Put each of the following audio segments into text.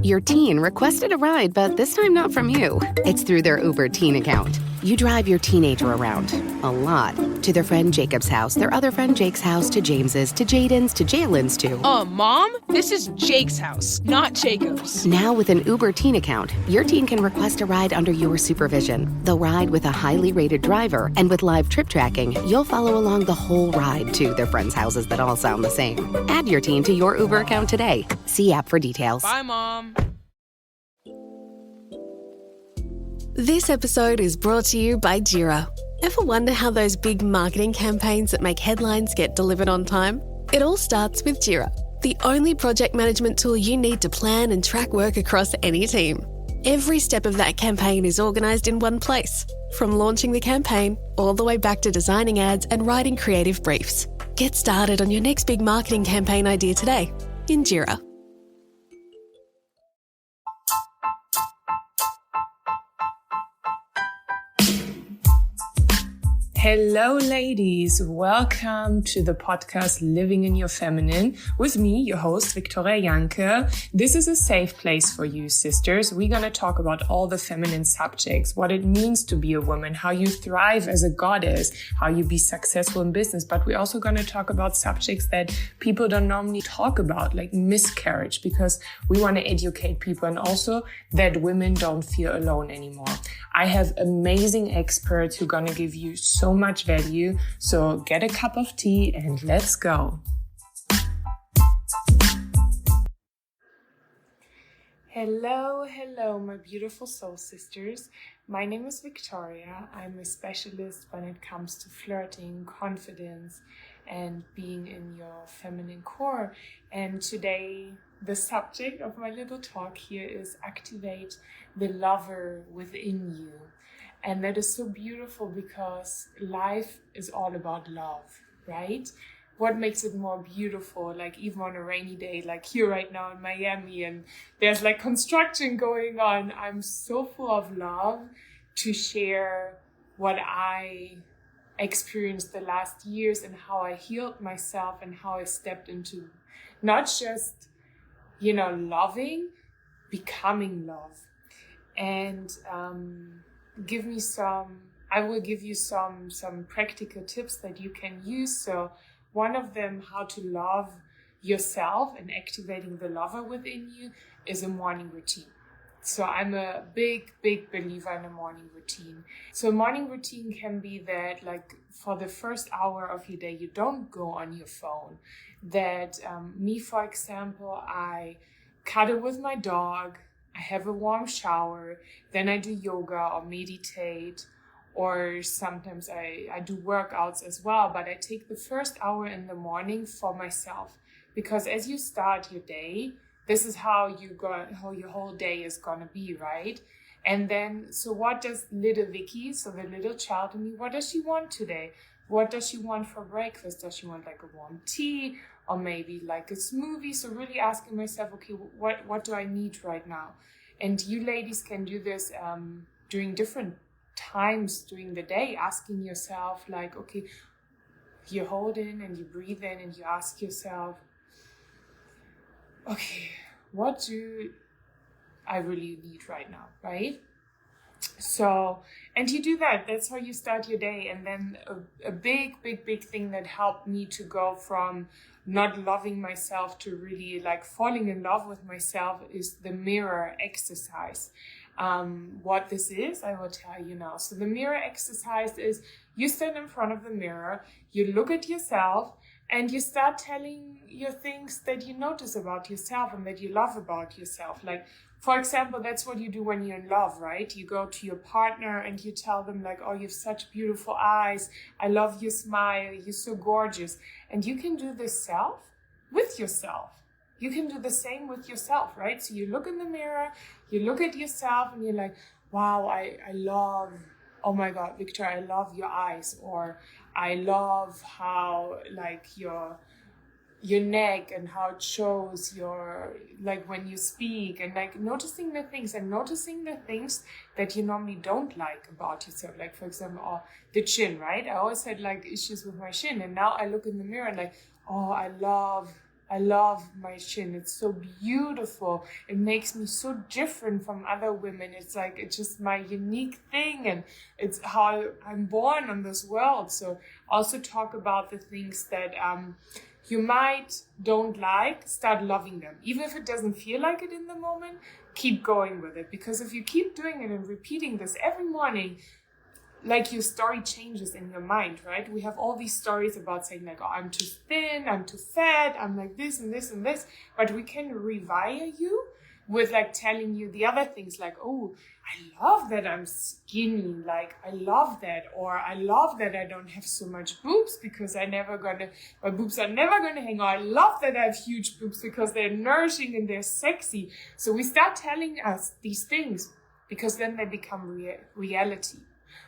Your teen requested a ride, but this time not from you. It's through their Uber teen account. You drive your teenager around, a lot, to their friend Jacob's house, their other friend Jake's house, to James's, to Jaden's, to Jalen's, to... Mom? This is Jake's house, not Jacob's. Now with an Uber teen account, your teen can request a ride under your supervision. They'll ride with a highly rated driver, and with live trip tracking, you'll follow along the whole ride to their friends' houses that all sound the same. Add your teen to your Uber account today. See app for details. Bye, Mom. This episode is brought to you by Jira. Ever wonder how those big marketing campaigns that make headlines get delivered on time? It all starts with Jira, the only project management tool you need to plan and track work across any team. Every step of that campaign is organised in one place, from launching the campaign all the way back to designing ads and writing creative briefs. Get started on your next big marketing campaign idea today in Jira. Hello, ladies. Welcome to the podcast Living in Your Feminine with me, your host, Victoria Jancke. This is a safe place for you, sisters. We're going to talk about all the feminine subjects, what it means to be a woman, how you thrive as a goddess, how you be successful in business. But we're also going to talk about subjects that people don't normally talk about, like miscarriage, because we want to educate people and also that women don't feel alone anymore. I have amazing experts who are going to give you so much value. So get a cup of tea and let's go. Hello, my beautiful soul sisters. My name is Victoria. I'm a specialist when it comes to flirting, confidence, and being in your feminine core. And today, the subject of my little talk here is activate the lover within you. And that is so beautiful because life is all about love, right? What makes it more beautiful, like even on a rainy day, like here right now in Miami, and there's like construction going on. I'm so full of love to share what I experienced the last years and how I healed myself and how I stepped into not just, loving, becoming love. And I will give you some practical tips that you can use. So one of them, how to love yourself and activating the lover within you, is a morning routine. So I'm a big believer in a morning routine. So a morning routine can be that, like, for the first hour of your day, you don't go on your phone. That me, for example, I cuddle with my dog, I have a warm shower, then I do yoga or meditate, or sometimes I do workouts as well. But I take the first hour in the morning for myself, because as you start your day, this is how your whole day is gonna be, right? And then, so what does little Vicky, so the little child in me, what does she want today? What does she want for breakfast? Does she want like a warm tea or maybe like a smoothie? So really asking myself, okay, what do I need right now? And you ladies can do this during different times during the day, asking yourself like, okay, you hold in and you breathe in and you ask yourself, okay, what do I really need right now, right? So, and you do that. That's how you start your day. And then a big thing that helped me to go from not loving myself to really like falling in love with myself is the mirror exercise. What this is, I will tell you now. So the mirror exercise is you stand in front of the mirror, you look at yourself, and you start telling your things that you notice about yourself and that you love about yourself. Like, for example, that's what you do when you're in love, right? You go to your partner and you tell them like, oh, you have such beautiful eyes. I love your smile. You're so gorgeous. And you can do this with yourself. You can do the same with yourself, right? So you look in the mirror, you look at yourself and you're like, wow, I love, oh my God, Victoria, I love your eyes. Or I love how like your neck and how it shows your, like when you speak, and like noticing the things that you normally don't like about yourself. Like, for example, the chin, right? I always had like issues with my chin, and now I look in the mirror and like, oh, I love I love my chin. It's so beautiful. It makes me so different from other women. It's like, it's just my unique thing, and it's how I'm born on this world. So also talk about the things that you might don't like, start loving them. Even if it doesn't feel like it in the moment, keep going with it. Because if you keep doing it and repeating this every morning, like your story changes in your mind, right? We have all these stories about saying like, oh, I'm too thin, I'm too fat, I'm like this and this and this. But we can rewire you with like telling you the other things like, oh, I love that I'm skinny. Like, I love that. Or I love that I don't have so much boobs because my boobs are never going to hang. Or I love that I have huge boobs because they're nourishing and they're sexy. So we start telling us these things because then they become reality.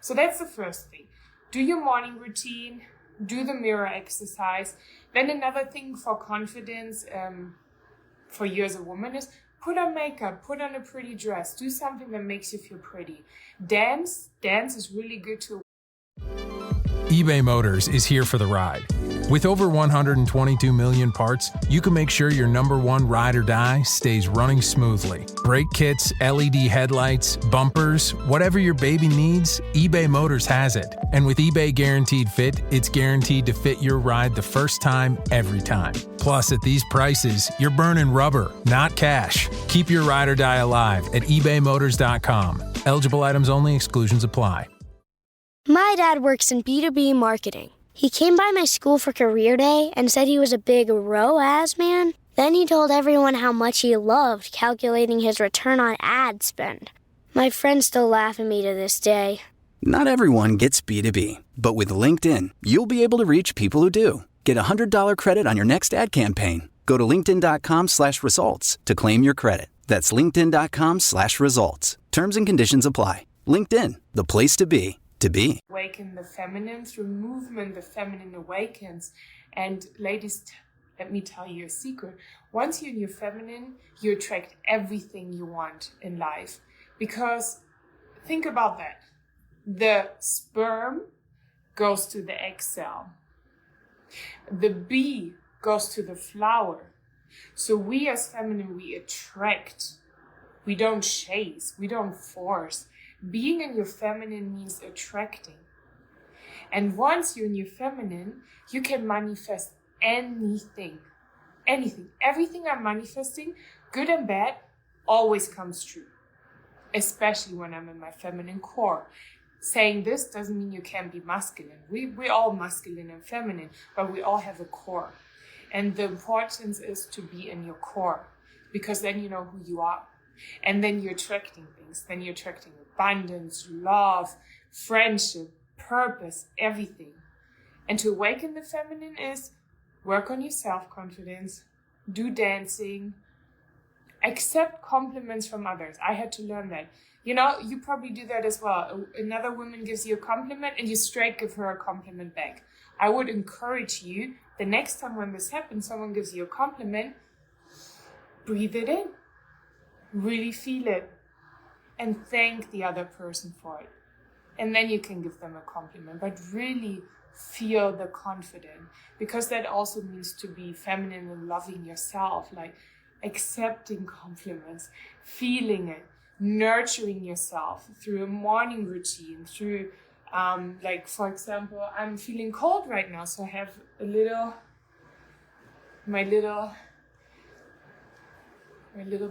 So that's the first thing. Do your morning routine, do the mirror exercise. Then another thing for confidence for you as a woman is put on makeup, put on a pretty dress, do something that makes you feel pretty. Dance is really good too. eBay Motors is here for the ride. With over 122 million parts, you can make sure your number one ride or die stays running smoothly. Brake kits, LED headlights, bumpers, whatever your baby needs, eBay Motors has it. And with eBay Guaranteed Fit, it's guaranteed to fit your ride the first time, every time. Plus, at these prices, you're burning rubber, not cash. Keep your ride or die alive at ebaymotors.com. Eligible items only, exclusions apply. My dad works in B2B marketing. He came by my school for career day and said he was a big ROAS man. Then he told everyone how much he loved calculating his return on ad spend. My friends still laugh at me to this day. Not everyone gets B2B, but with LinkedIn, you'll be able to reach people who do. Get a $100 credit on your next ad campaign. Go to linkedin.com/results to claim your credit. That's linkedin.com/results. Terms and conditions apply. LinkedIn, the place to be. Awaken the feminine through movement. The feminine awakens. And ladies, let me tell you a secret. Once you're in your feminine, you attract everything you want in life. Because think about that. The sperm goes to the egg cell. The bee goes to the flower. So we as feminine, we attract. We don't chase. We don't force. Being in your feminine means attracting. And once you're in your feminine, you can manifest anything. Anything. Everything I'm manifesting, good and bad, always comes true. Especially when I'm in my feminine core. Saying this doesn't mean you can't be masculine. We're all masculine and feminine, but we all have a core. And the importance is to be in your core, because then you know who you are. And then you're attracting things. Then you're attracting abundance, love, friendship, purpose, everything. And to awaken the feminine is work on your self-confidence, do dancing, accept compliments from others. I had to learn that. You know, you probably do that as well. Another woman gives you a compliment and you straight give her a compliment back. I would encourage you, the next time when this happens, someone gives you a compliment, breathe it in. Really feel it and thank the other person for it. And then you can give them a compliment, but really feel the confidence, because that also means to be feminine and loving yourself, like accepting compliments, feeling it, nurturing yourself through a morning routine, through like, for example, I'm feeling cold right now, so I have my little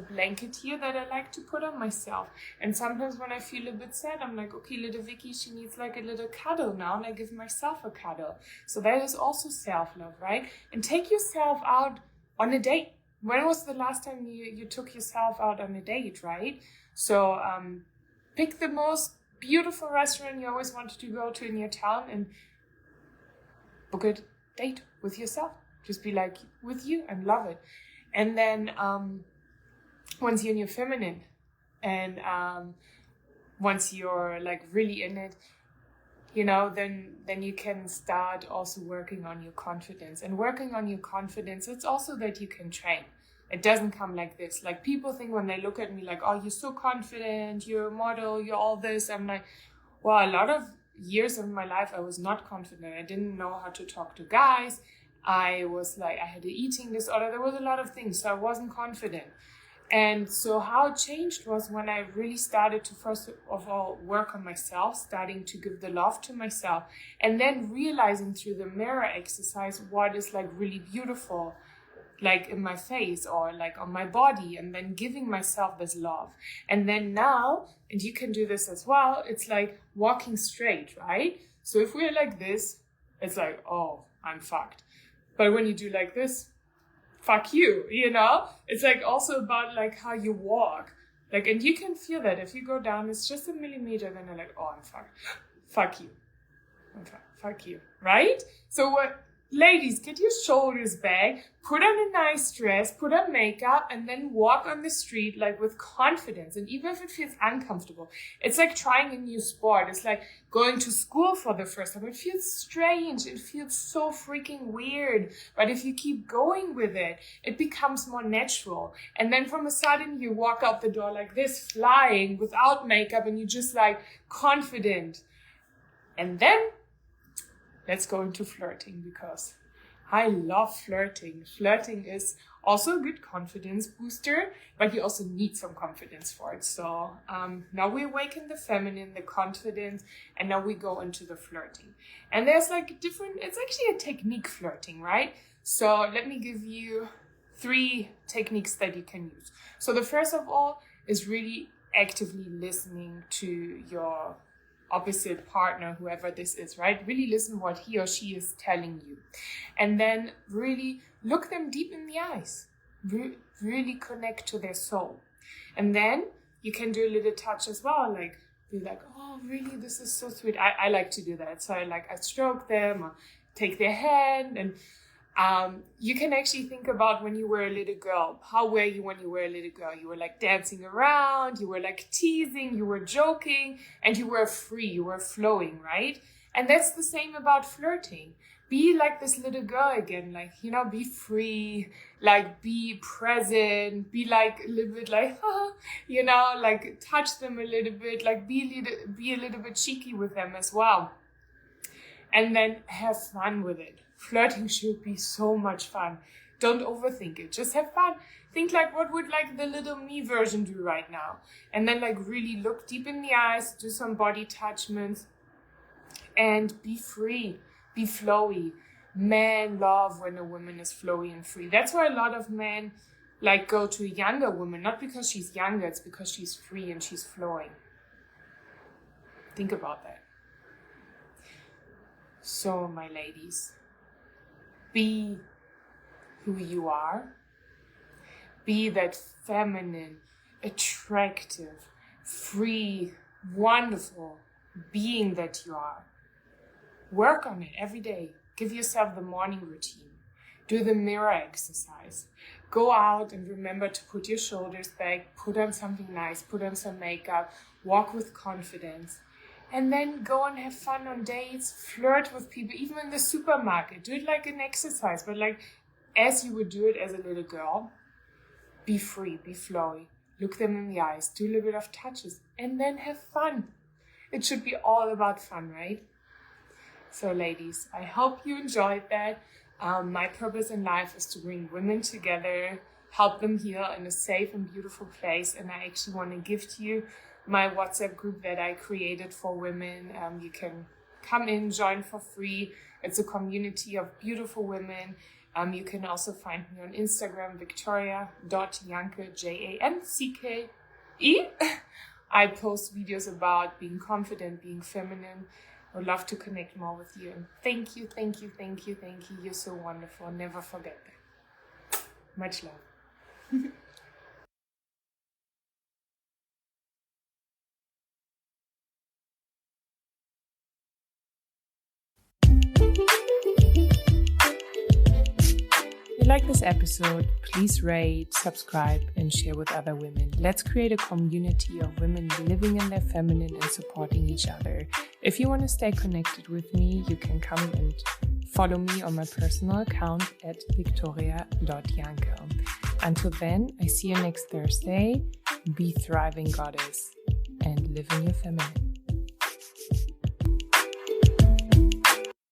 blanket here that I like to put on myself. And sometimes when I feel a bit sad, I'm like, okay, little Vicky, she needs like a little cuddle now, and I give myself a cuddle. So that is also self-love, right? And take yourself out on a date. When was the last time you took yourself out on a date, right? So pick the most beautiful restaurant you always wanted to go to in your town and book a date with yourself. Just be like with you and love it. And then once you're in your feminine and once you're like really in it, you know, then you can start also working on your confidence. And working on your confidence, it's also that you can train. It doesn't come like this. Like, people think when they look at me like, oh, you're so confident, you're a model, you're all this. I'm like, well, a lot of years of my life I was not confident. I didn't know how to talk to guys. I had an eating disorder. There was a lot of things, so I wasn't confident. And so how it changed was when I really started to, first of all, work on myself, starting to give the love to myself, and then realizing through the mirror exercise what is like really beautiful, like in my face or like on my body, and then giving myself this love. And then now, and you can do this as well, it's like walking straight, right? So if we're like this, it's like, oh, I'm fucked. But when you do like this, fuck you, you know? It's like also about like how you walk. Like, and you can feel that if you go down, it's just a millimeter, then you're like, oh, I'm fucked. Fuck you. Fuck you, right? So what, ladies, get your shoulders back, put on a nice dress, put on makeup, and then walk on the street like with confidence. And even if it feels uncomfortable, it's like trying a new sport. It's like going to school for the first time. It feels strange. It feels so freaking weird. But if you keep going with it, it becomes more natural. And then from a sudden you walk out the door like this, flying without makeup, and you're just like confident. And then let's go into flirting, because I love flirting. Flirting is also a good confidence booster, but you also need some confidence for it. So now we awaken the feminine, the confidence, and now we go into the flirting. And there's like it's actually a technique flirting, right? So let me give you 3 techniques that you can use. So the first of all is really actively listening to your opposite partner, whoever this is, right? Really listen what he or she is telling you. And then really look them deep in the eyes. Really connect to their soul. And then you can do a little touch as well, like be like, oh, really, this is so sweet. I like to do that. So I stroke them or take their hand. And you can actually think about when you were a little girl. How were you when you were a little girl? You were like dancing around, you were like teasing, you were joking, and you were free, you were flowing, right? And that's the same about flirting. Be like this little girl again, like, you know, be free, like be present, be like a little bit like, you know, like touch them a little bit, like be a little bit cheeky with them as well. And then have fun with it. Flirting should be so much fun. Don't overthink it. Just have fun. Think like, what would like the little me version do right now? And then like really look deep in the eyes, do some body touchments, and be free, be flowy. Men love when a woman is flowy and free. That's why a lot of men like go to a younger woman, not because she's younger, it's because she's free and she's flowing. Think about that. So, my ladies, be who you are. Be that feminine, attractive, free, wonderful being that you are. Work on it every day. Give yourself the morning routine. Do the mirror exercise. Go out and remember to put your shoulders back, put on something nice, put on some makeup, walk with confidence. And then go and have fun on dates, flirt with people, even in the supermarket. Do it like an exercise, but like as you would do it as a little girl. Be free, be flowy. Look them in the eyes, do a little bit of touches, and then have fun. It should be all about fun, right? So ladies, I hope you enjoyed that. My purpose in life is to bring women together, help them heal in a safe and beautiful place. And I actually want to gift you my WhatsApp group that I created for women. You can come in, join for free. It's a community of beautiful women. You can also find me on Instagram, Victoria.Jancke, Jancke. I post videos about being confident, being feminine. I would love to connect more with you. And thank you. You're so wonderful. Never forget that. Much love. If you like this episode, please rate, subscribe, and share with other women. Let's create a community of women living in their feminine and supporting each other. If you want to stay connected with me, you can come and follow me on my personal account at Victoria.Jancke. Until then, I see you next Thursday. Be thriving, goddess, and live in your feminine.